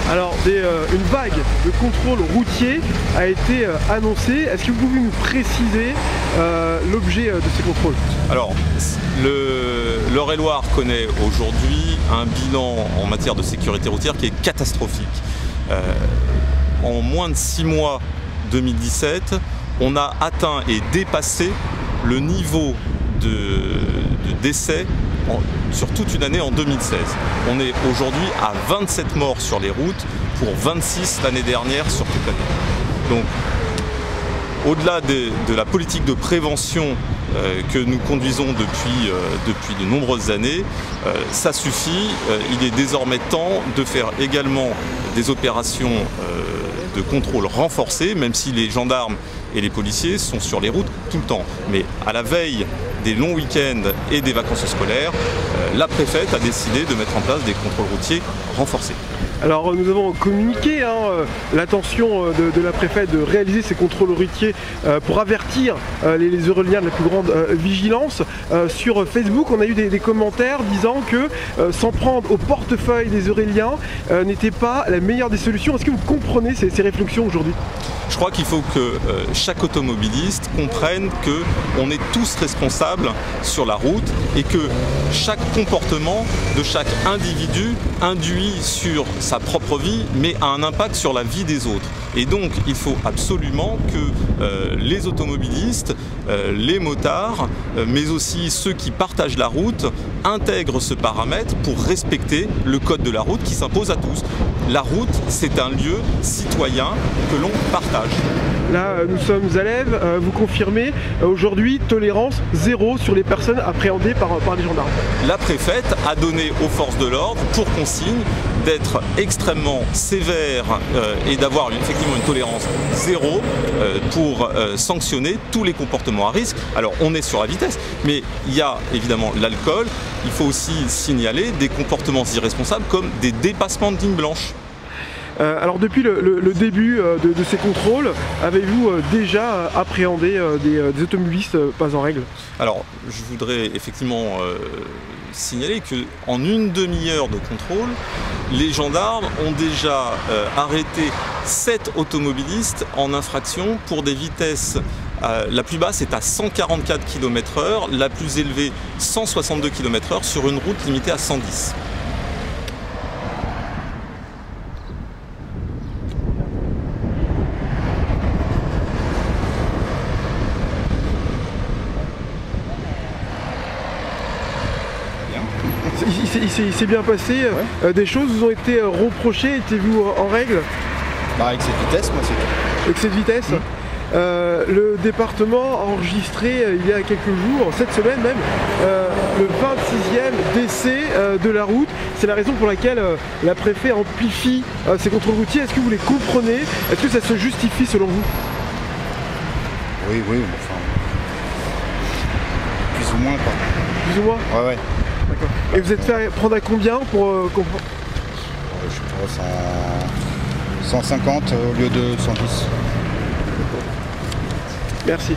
Alors, une vague de contrôle routier a été annoncée. Est-ce que vous pouvez nous préciser l'objet de ces contrôles? Alors, l'Eure-et-Loire connaît aujourd'hui un bilan en matière de sécurité routière qui est catastrophique. En moins de 6 mois 2017, on a atteint et dépassé le niveau de décès sur toute une année en 2016. On est aujourd'hui à 27 morts sur les routes pour 26 l'année dernière sur toute l'année. Donc, au-delà de la politique de prévention que nous conduisons depuis de nombreuses années, ça suffit. Il est désormais temps de faire également des opérations de contrôle renforcées, même si les gendarmes et les policiers sont sur les routes tout le temps. Mais à la veille des longs week-ends et des vacances scolaires, la préfète a décidé de mettre en place des contrôles routiers renforcés. Alors nous avons communiqué l'intention de la préfète de réaliser ces contrôles routiers pour avertir les Euroliens de la plus grande vigilance. Sur Facebook, on a eu des commentaires disant que s'en prendre au portefeuille des Euréliens n'était pas la meilleure des solutions. Est-ce que vous comprenez ces réflexions aujourd'hui? Je crois qu'il faut que chaque automobiliste comprenne qu'on est tous responsables sur la route et que chaque comportement de chaque individu induit sur sa propre vie mais a un impact sur la vie des autres. Et donc il faut absolument que les automobilistes, les motards, mais aussi ceux qui partagent la route intègrent ce paramètre pour respecter le code de la route qui s'impose à tous. La route, c'est un lieu citoyen que l'on partage. Là, nous sommes à l'Ève, vous confirmez aujourd'hui tolérance zéro sur les personnes appréhendées par les gendarmes. La préfète a donné aux forces de l'ordre pour consigne d'être extrêmement sévère et d'avoir effectivement une tolérance zéro pour sanctionner tous les comportements à risque. Alors on est sur la vitesse, mais il y a évidemment l'alcool. Il faut aussi signaler des comportements irresponsables comme des dépassements de lignes blanches. Alors depuis le début de ces contrôles, avez-vous déjà appréhendé des automobilistes pas en règle? Alors je voudrais effectivement signaler qu'en une demi-heure de contrôle, les gendarmes ont déjà arrêté 7 automobilistes en infraction pour des vitesses. La plus basse est à 144 km/h, la plus élevée 162 km/h sur une route limitée à 110. Il s'est bien passé, ouais. Des choses vous ont été reprochées, étiez-vous en règle? Avec cette vitesse, moi c'est tout. Avec cette vitesse le département a enregistré il y a quelques jours, cette semaine même, le 26e décès de la route. C'est la raison pour laquelle la préfète amplifie ces contrôles routiers. Est-ce que vous les comprenez? Est-ce que ça se justifie selon vous? Oui, enfin... plus ou moins quoi. Plus ou moins? Ouais. D'accord. Et vous êtes fait prendre à combien pour comprendre? Je sais pas, 150 au lieu de 110. Merci.